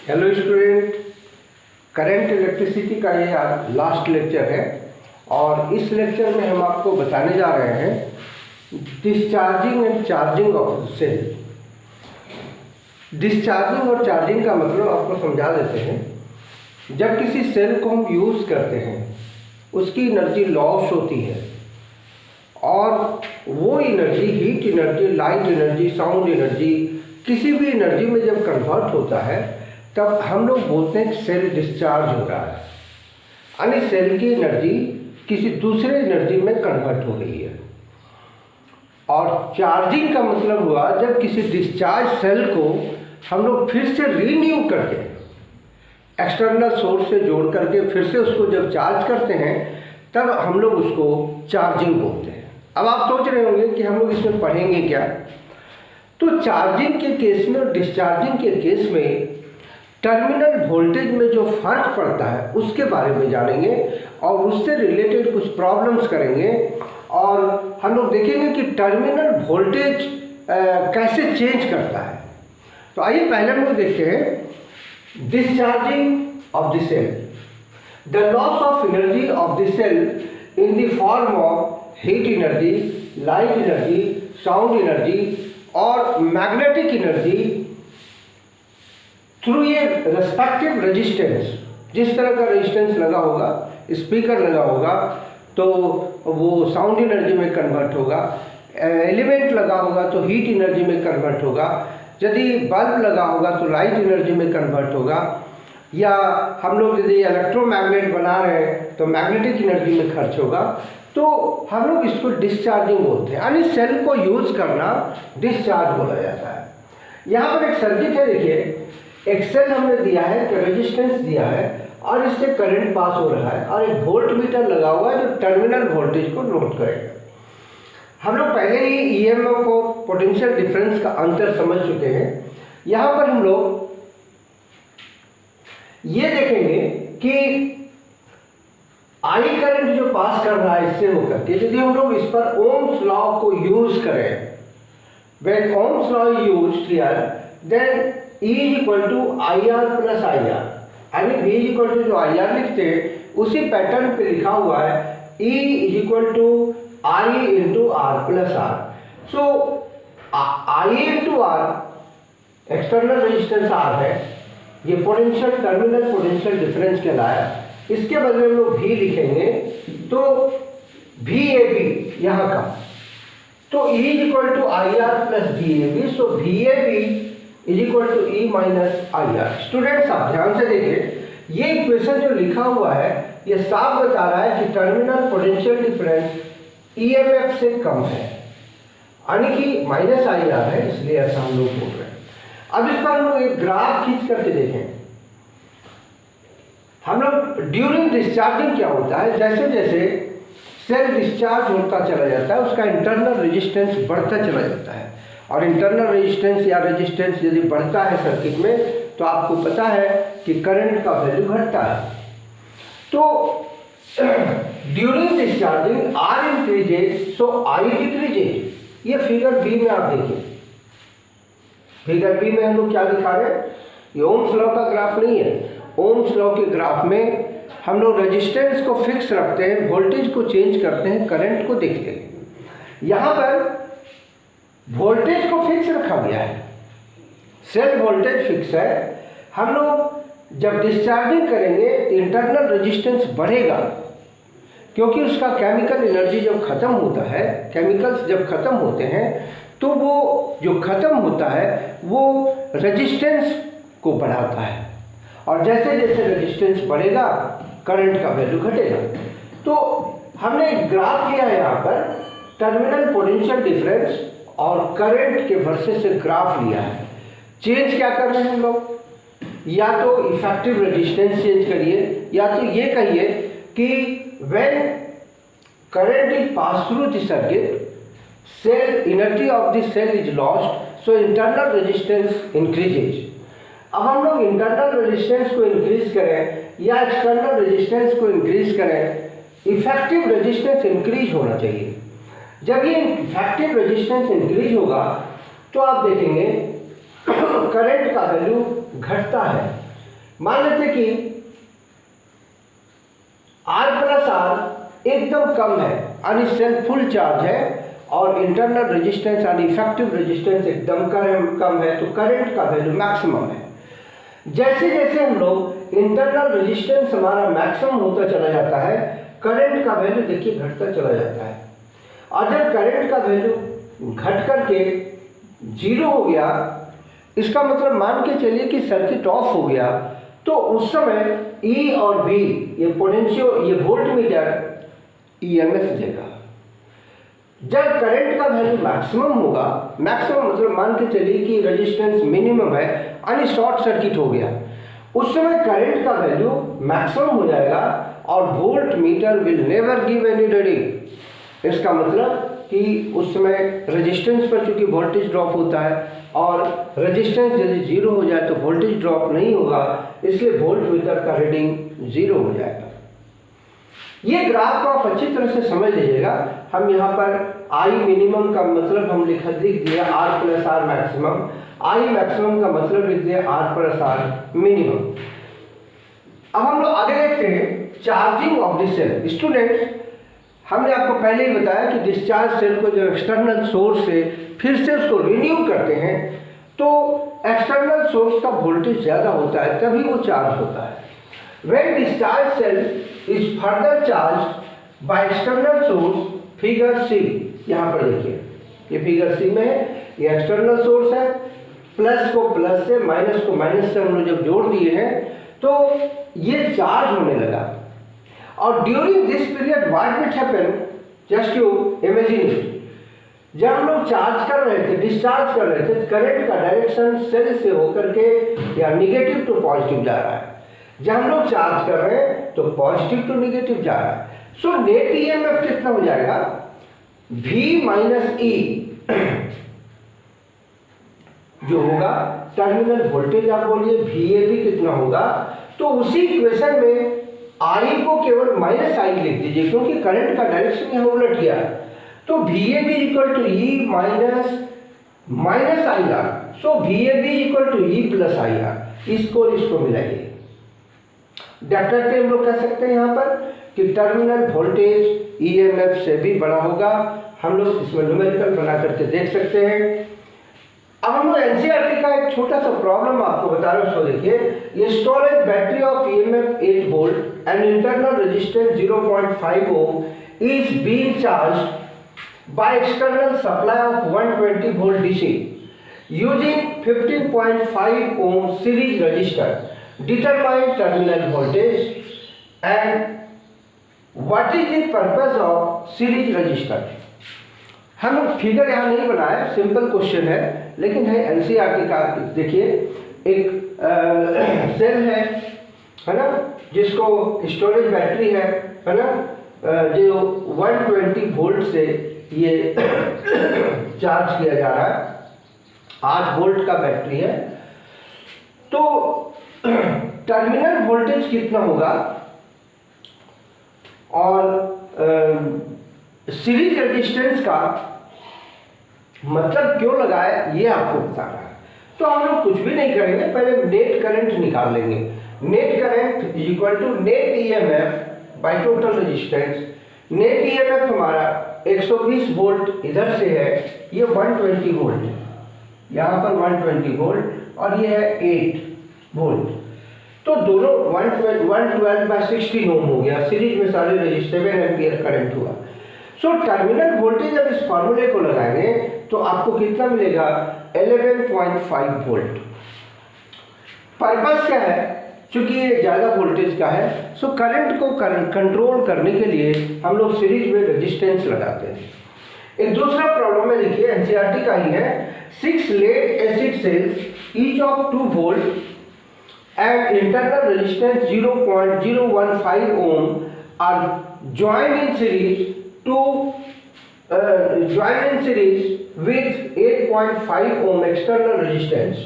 Hello student, current electricity का ये आज लास्ट लेक्चर है और इस लेक्चर में हम आपको बताने जा रहे हैं discharging and charging of cell. Discharging और चार्जिंग का मतलब आपको समझा देते हैं। जब किसी सेल को हम यूज़ करते हैं उसकी एनर्जी लॉस होती है और वो energy heat energy, light energy, sound energy, किसी भी एनर्जी में जब कन्वर्ट होता है तब हम लोग बोलते हैं सेल डिस्चार्ज हो रहा है, यानी सेल की एनर्जी किसी दूसरे एनर्जी में कन्वर्ट हो रही है। और चार्जिंग का मतलब हुआ जब किसी डिस्चार्ज सेल को हम लोग फिर से रीन्यू करके एक्सटर्नल सोर्स से जोड़ करके फिर से उसको जब चार्ज करते हैं तब हम लोग उसको चार्जिंग बोलते हैं। अब आप सोच रहे होंगे कि हम लोग इसमें पढ़ेंगे क्या। तो चार्जिंग के केस में और डिस्चार्जिंग के केस में टर्मिनल वोल्टेज में जो फर्क पड़ता है उसके बारे में जानेंगे और उससे रिलेटेड कुछ प्रॉब्लम्स करेंगे और हम लोग देखेंगे कि टर्मिनल वोल्टेज कैसे चेंज करता है। तो आइए पहले हम लोग देखते हैं discharging of the cell. The loss of energy of the cell in the form of heat energy, light energy, sound energy और magnetic energy through a respective resistance. जिस तरह का रेजिस्टेंस लगा होगा, स्पीकर लगा होगा तो वो साउंड एनर्जी में कन्वर्ट होगा, एलिमेंट लगा होगा तो हीट एनर्जी में कन्वर्ट होगा, यदि बल्ब लगा होगा तो लाइट एनर्जी में कन्वर्ट होगा, या हम लोग यदि इलेक्ट्रोमैग्नेट बना रहे हैं तो मैग्नेटिक एनर्जी में खर्च होगा। तो हम लोग इसको डिस्चार्जिंग बोलते हैं, यानी सेल को यूज़ करना डिस्चार्ज बोला जाता है। यहाँ पर एक सर्किट है, देखिए एक सेल हमने दिया है, रेजिस्टेंस दिया है और इससे करंट पास हो रहा है और एक वोल्ट मीटर लगा हुआ है जो टर्मिनल वोल्टेज को नोट करेगा। हम लोग पहले ही ईएमएफ को पोटेंशियल डिफरेंस का अंतर समझ चुके हैं। यहाँ पर हम लोग ये देखेंगे कि आई करंट जो पास कर रहा है इससे होकर के यदि हम लोग इस पर ओम्स लॉ को यूज करें, when Ohm's law is used here, then E is equal to IR plus IR, यानी V is equal to जो IR लिखते हैं उसी पैटर्न पे लिखा हुआ है E is equal to I into R plus R। So I into R external resistance R है, ये पोटेंशियल टर्मिनल पोटेंशियल डिफरेंस कहलाया। इसके बदले में लोग V लिखेंगे तो VAB यहाँ का, तो E is equal to IR plus VAB, so VAB is equal to E minus IR। Students आप ध्यान से देखें, ये इक्वेशन जो लिखा हुआ है ये साफ बता रहा है कि टर्मिनल पोटेंशियल डिफरेंस EMF से कम है, यानी कि माइनस IR है, इसलिए ऐसा हम लोग बोल रहे हैं। अब इस पर हम लोग एक ग्राफ खींच करके देखें। हम लोग ड्यूरिंग डिस्चार्जिंग क्या होता है, जैसे जैसे सेल डिस्चार्ज होता चला जाता है उसका इंटरनल रेजिस्टेंस बढ़ता चला जाता है और इंटरनल रेजिस्टेंस या रेजिस्टेंस यदि बढ़ता है सर्किट में तो आपको पता है कि करंट का वैल्यू घटता है। तो during discharging R increases so I decreases. ये फिगर बी में आप देखिए, फिगर बी में हम लोग क्या दिखा रहे हैं, ये ओम्स लॉ का ग्राफ नहीं है। ओम्स लॉ के ग्राफ में हम लोग रेजिस्टेंस को फिक्स रखते हैं, वोल्टेज को चेंज करते हैं, करंट को देखते हैं। यहाँ पर वोल्टेज को फिक्स रखा गया है, सेल वोल्टेज फिक्स है। हम लोग जब डिस्चार्जिंग करेंगे तो इंटरनल रेजिस्टेंस बढ़ेगा क्योंकि उसका केमिकल एनर्जी जब खत्म होता है, केमिकल्स जब खत्म होते हैं तो वो जो खत्म होता है वो रेजिस्टेंस को बढ़ाता है और जैसे जैसे रेजिस्टेंस बढ़ेगा करंट का वैल्यू घटेगा। तो हमने एक ग्राफ लिया है यहाँ पर, टर्मिनल पोटेंशियल डिफरेंस और करंट के वर्सेस से ग्राफ लिया है। चेंज क्या कर रहे हैं हम लोग, या तो इफेक्टिव रेजिस्टेंस चेंज करिए या तो ये कहिए कि when current is pass through the circuit cell energy of the cell is lost so internal resistance increases. अब हम लोग इंटरनल रेजिस्टेंस को इंक्रीज करें या एक्सटर्नल रेजिस्टेंस को इंक्रीज करें, इफेक्टिव रेजिस्टेंस इंक्रीज होना चाहिए। जब ये इफेक्टिव रेजिस्टेंस इंक्रीज होगा तो आप देखेंगे करंट का वैल्यू घटता है मान लेते कि R+R एकदम कम है यानी सेल फुल चार्ज है और इंटरनल रेजिस्टेंस यानी इफेक्टिव रेजिस्टेंस एकदम कम है, तो करंट का वैल्यू मैक्सिमम है। जैसे जैसे हम लोग इंटरनल रेजिस्टेंस हमारा मैक्सिमम होता चला जाता है, करंट का वैल्यू देखिए घटता चला जाता है। और जब करंट का वैल्यू घट करके 0 हो गया, इसका मतलब मान के चलिए कि सर्किट ऑफ हो गया, तो उस समय E और V ये पोटेंशियो ये वोल्टमीटर EMF देगा। जब करंट का वैल्यू मैक्सिमम होगा, मैक्सिमम मतलब मान के चलिए कि रेजिस्टेंस मिनिमम है यानी शॉर्ट सर्किट हो गया, उस समय करंट का वैल्यू मैक्सिमम हो जाएगा और volt meter will never give any reading. इसका मतलब कि उस समय रेजिस्टेंस पर चूंकि वोल्टेज ड्रॉप होता है और रेजिस्टेंस यदि 0 हो जाए तो वोल्टेज ड्रॉप नहीं होगा, इसलिए वोल्ट मीटर का रीडिंग 0 हो जाएगा। ये ग्राफ को आप अच्छी तरह से समझ लीजिएगा। हम यहाँ पर I मिनिमम का मतलब हम लिख दिया R+R मैक्सिमम, I मैक्सिमम का मतलब लिख दिया R+R मिनिमम। अब हम लोग आगे देखते हैं charging of the cell. Student, हमने आपको पहले ही बताया कि डिस्चार्ज सेल को जब एक्सटर्नल सोर्स से फिर से उसको रिन्यू करते हैं तो एक्सटर्नल सोर्स का वोल्टेज ज़्यादा होता है, तभी वो चार्ज होता है। When discharge cell is further charged by external source, figure C यहाँ पर देखिए, ये फिगर C में है, ये एक्सटर्नल सोर्स है, प्लस को प्लस से माइनस को माइनस से हम लोग जब जोड़ दिए हैं तो ये चार्ज होने लगा। और during this period what will happen, just you imagine it, जब हम लोग चार्ज कर रहे थे, डिस्चार्ज कर रहे थे, करंट का डायरेक्शन सेल से होकर के या निगेटिव टू पॉजिटिव जा रहा है। जब हम लोग चार्ज कर रहे हैं तो पॉजिटिव टू निगेटिव जा रहा है। सो नेट ईएमएफ कितना हो जाएगा, V - E जो होगा टर्मिनल वोल्टेज, आप बोलिए VAB कितना होगा, तो उसी इक्वेशन में I को केवल -I लिख दीजिए क्योंकि करंट का डायरेक्शन यहाँ उलट गया। तो VAB = E माइनस IR, सो VAB = E + IR। इसको मिलाइए, डेफिनेटली हम लोग कह सकते हैं यहाँ पर कि टर्मिनल वोल्टेज EMF से भी बड़ा होगा। हम लोग इसमें न्यूमेरिकल बना करके देख सकते हैं। अब हम लोग NCERT का एक छोटा सा प्रॉब्लम आपको बता रहे हैं, उसको देखिए। ये storage battery of EMF 8 volt and internal resistance 0.5 ohm is being charged by external supply of 120 volt DC using 15.5 ohm series resistor. Determine terminal voltage and what is the purpose of series resistor. हम figure यहाँ नहीं बनाए, simple question है लेकिन है NCERT का। देखिए एक सेल है ना, जिसको स्टोरेज बैटरी है ना, जो 120 वोल्ट से ये चार्ज किया जा रहा है, 8 वोल्ट का बैटरी है। तो टर्मिनल वोल्टेज कितना होगा और सीरीज रेजिस्टेंस का मतलब क्यों लगाए ये आपको बता रहा है। तो हम लोग कुछ भी नहीं करेंगे, पहले नेट करंट निकाल लेंगे। Net current = net EMF by total resistance. Net EMF हमारा 120 वोल्ट इधर से है, ये 120 वोल्ट है, यहाँ पर 120 वोल्ट और ये है 8 वोल्ट। तो दोनों 112/16 ओम हो गया, सीरीज में सारे रजिस्टर 7 एम्पियर करंट हुआ। सो टर्मिनल वोल्टेज जब इस फॉर्मूले को लगाएंगे तो आपको कितना मिलेगा, 11.5 वोल्ट। पर्पस क्या है, चूंकि ये ज़्यादा वोल्टेज का है, सो करंट को कंट्रोल करने के लिए हम लोग सीरीज में रेजिस्टेंस लगाते हैं। एक दूसरा प्रॉब्लम में देखिए, NCERT का ही है। 6 lead acid cells each of 2 volt and internal resistance 0.015 ohm are joined in series with 8.5 ohm external resistance.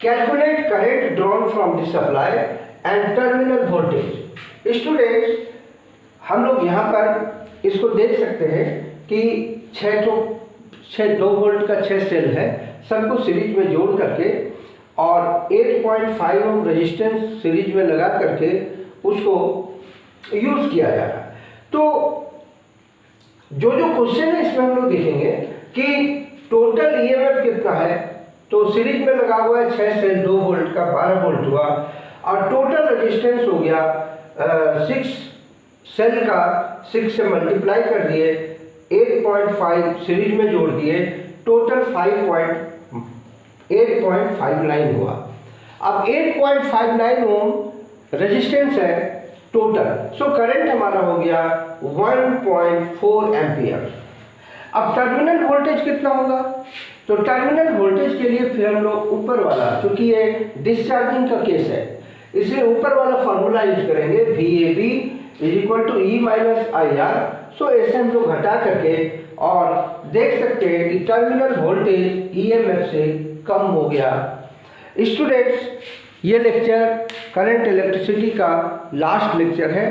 Calculate current drawn from the supply and terminal voltage. Students, हम लोग यहाँ पर इसको देख सकते हैं कि 2 वोल्ट का 6 सेल है, सबको सीरीज में जोड़ करके और 8.5 ओम रेजिस्टेंस सीरीज में लगा करके उसको यूज़ किया जा रहा है। तो जो क्वेश्चन है इसमें हम लोग देखेंगे कि टोटल ईएमएफ कितना है। तो सीरीज में लगा हुआ है 6 सेल 2 वोल्ट का 12 वोल्ट हुआ, और टोटल रेजिस्टेंस हो गया 6 सेल का 6 से मल्टीप्लाई कर दिए, 8.5 सीरीज में जोड़ दिए, टोटल 8.59 हुआ। अब 8.59 ओम रेजिस्टेंस है टोटल, सो करंट हमारा हो गया 1.4 एम्पियर। अब टर्मिनल वोल्टेज कितना होगा? तो टर्मिनल वोल्टेज के लिए फिर हम लोग ऊपर वाला, चूंकि ये डिस्चार्जिंग का केस है, इसलिए ऊपर वाला फॉर्मूला यूज करेंगे, VAB = E - IR। सो ऐसे हम लोग घटा करके और देख सकते हैं कि टर्मिनल वोल्टेज EMF से कम हो गया। स्टूडेंट्स, ये लेक्चर करंट इलेक्ट्रिसिटी का लास्ट लेक्चर है।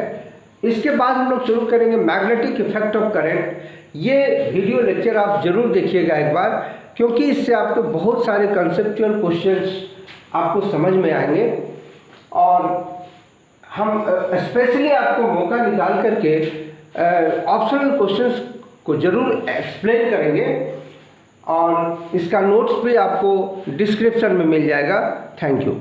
इसके बाद हम लोग शुरू करेंगे मैग्नेटिक इफेक्ट ऑफ करंट। ये वीडियो लेक्चर आप जरूर देखिएगा एक बार, क्योंकि इससे आपको बहुत सारे कंसेप्चुअल क्वेश्चंस आपको समझ में आएंगे, और हम स्पेशली आपको मौका निकाल करके ऑप्शनल क्वेश्चंस को जरूर एक्सप्लेन करेंगे, और इसका नोट्स भी आपको डिस्क्रिप्शन में मिल जाएगा। Thank you.